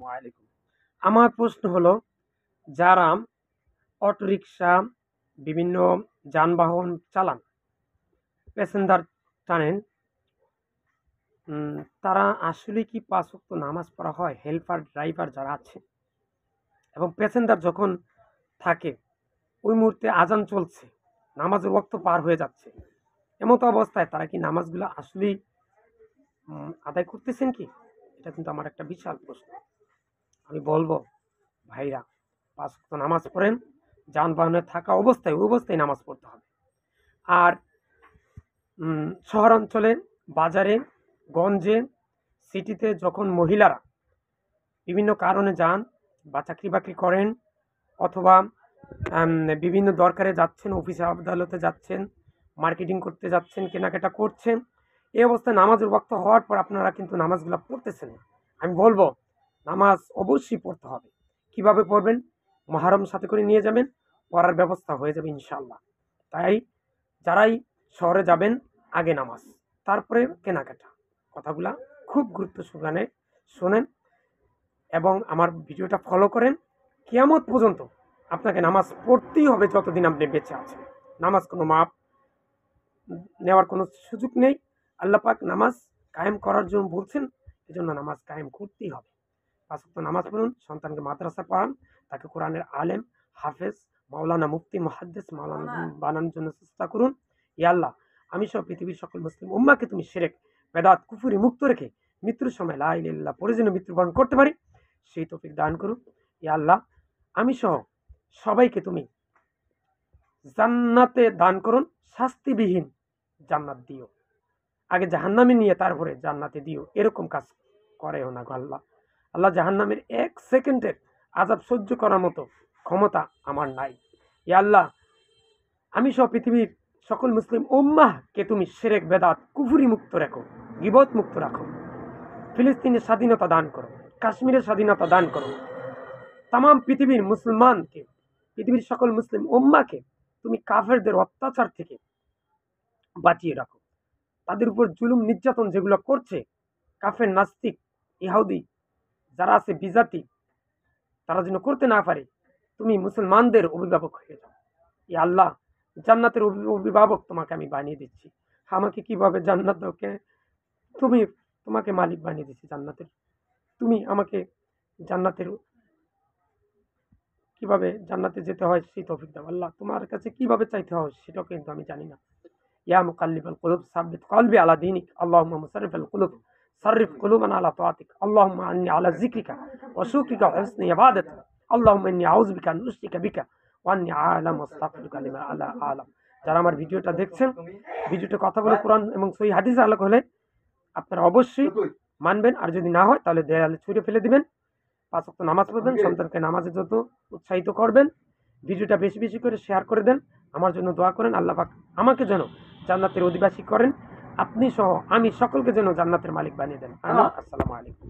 ওয়ালাইকুম। আমার প্রশ্ন হলো, যারা অটোরিকশা, বিভিন্ন যানবাহন চালান, প্যাসেঞ্জার টানেন, তারা আসলে কি ৫ ওয়াক্ত নামাজ পড়া হয়? হেল্পার, ড্রাইভার যারা আছে এবং প্যাসেঞ্জার যখন থাকে, ওই মুহূর্তে আজান চলছে, নামাজের ওয়াক্ত পার হয়ে যাচ্ছে। এমতো অবস্থায় তারা কি নামাজগুলো আসলেই আদায় করতেছেন কি? এটা কিন্তু আমার একটা বিশাল প্রশ্ন। আমি বলব, ভাইরা ৫ ওয়াক্ত নামাজ পড়েন, যানবাহনে থাকা অবস্থায়, ওই অবস্থায় নামাজ পড়তে হবে। আর শহরাঞ্চলে, বাজারে, গঞ্জে, সিটিতে যখন মহিলারা বিভিন্ন কারণে যান বা চাকরি-বাকরি করেন অথবা বিভিন্ন দরকারে যাচ্ছেন, অফিসে আদালতে যাচ্ছেন, মার্কেটিং করতে যাচ্ছেন, কেনাকাটা করছেন, এই অবস্থায় নামাজের ওয়াক্ত হওয়ার পর আপনারা কিন্তু নামাজগুলা পড়তেছেন না। আমি বলব, নামাজ অবশ্যই পড়তে হবে। কিভাবে পড়বেন? মুহররম সাথে করে নিয়ে যাবেন, পড়ার ব্যবস্থা হয়ে যাবে ইনশাআল্লাহ। তাই যারাই শহরে যাবেন, আগে নামাজ, তারপরে কেনাকাটা। কথাগুলা খুব গুরুত্ব সহকারে শোনেন এবং আমার ভিডিওটা ফলো করেন। কিয়ামত পর্যন্ত আপনাকে নামাজ পড়তেই হবে যতদিন আপনি বেঁচে আছেন। নামাজ কোনো মাপ নেওয়ার কোনো সুযোগ নেই। আল্লাহ পাক নামাজ কায়েম করার জন্য বলছেন, এজন্য নামাজ কায়েম করতেই হবে। ৫ ওয়াক্ত নামাজ পড়ুন, সন্তানকে মাদ্রাসা পড়ান, তাকে কোরআনের আলেম, হাফেজ, মাওলানা, মুফতি, মুহাদ্দিস, মাওলানা বানানোর জন্য চেষ্টা করুন। ইয়া আল্লাহ, আমি সহ পৃথিবীর সকল মুসলিম উম্মাহকে তুমি শিরক, বেদাত, কুফরি মুক্ত রেখে মৃত্যুর সময় লা ইলাহা ইল্লাল্লাহ পড়ে যেন মৃত্যুবরণ করতে পারি, সেই তৌফিক দান করুন। ইয়া আল্লাহ, আমি সহ সবাইকে তুমি জান্নাতে দান করুন, শাস্তিবিহীন জান্নাত দিও। আগে জাহান্নামে নিয়ে তারপরে জান্নাতে দিও, এরকম কাজ করেও না গো আল্লাহ। আল্লাহ, জাহান্নামের ১ সেকেন্ডের আযাব সহ্য করার মতো ক্ষমতা আমার নাই। ইয়া আল্লাহ, আমি সহ পৃথিবীর সকল মুসলিম উম্মাহকে তুমি শিরক, বেদাত, কুফরি মুক্ত রাখো, গীবত মুক্ত রাখো। ফিলিস্তিনের স্বাধীনতা দান করো, কাশ্মীরের স্বাধীনতা দান করো। তামাম পৃথিবীর মুসলমানকে, পৃথিবীর সকল মুসলিম উম্মাহকে তুমি কাফেরদের অত্যাচার থেকে বাঁচিয়ে রাখো। তাদের উপর জুলুম নির্যাতন যেগুলো করছে কাফের, নাস্তিক, ইহুদি যারা আছে, বিজাতি, তারা যেন করতে না পারে। তুমি মুসলমানদের অভিভাবক হয়ে যাও। ইয়া আল্লাহ, জান্নাতের অভিভাবক তোমাকে আমি বানিয়ে দিচ্ছি। আমাকে কিভাবে জান্নাত দাও, তুমি তোমাকে মালিক বানিয়ে দিচ্ছি জান্নাতের। তুমি আমাকে জান্নাতের, কিভাবে জান্নাতে যেতে হয় সেই তৌফিক দাও। আল্লাহ, তোমার কাছে কিভাবে চাইতে হয় সেটাও কিন্তু আমি জানি না। ইয়া মুকাল্লিবাল কুলুব সাব্বিত কলবি আলা দীনিক, আল্লাহুম্মা মুসাররিফাল কুলুব সাররিফ কুলুবানা আলা তাআতিক, আল্লাহুম্মা আন্নি আলা যিকরিকা ওয়া শুকরিকা ওয়া হুসনি ইবাদাতিক, আল্লাহুম্মা ইন্নী আউযু বিকা আন উশরিকা বিকা ওয়া আন্নী আ'লামু ওয়া আস্তাগফিরুকা লিমা লা আ'লাম। যারা আমার ভিডিওটা দেখছেন, ভিডিওতে কথা বলে কোরআন এবং সহিহ হাদিসের আলোক হলে আপনারা অবশ্যই মানবেন, আর যদি না হয় তাহলে দেয়ালে ছুঁড়ে ফেলে দিবেন। ৫ ওয়াক্ত নামাজ পড়বেন, সন্তানকে নামাজের জন্য উৎসাহিত করবেন। ভিডিওটা বেশি বেশি করে শেয়ার করে দেন। আমার জন্য দোয়া করেন, আল্লাহ পাক আমাকে যেন জান্নাতের অধিবাসী করেন, আপনি সহ আমি সকলকে যেন জান্নাতের মালিক বানিয়ে দেন। আমিন। আসসালামু আলাইকুম।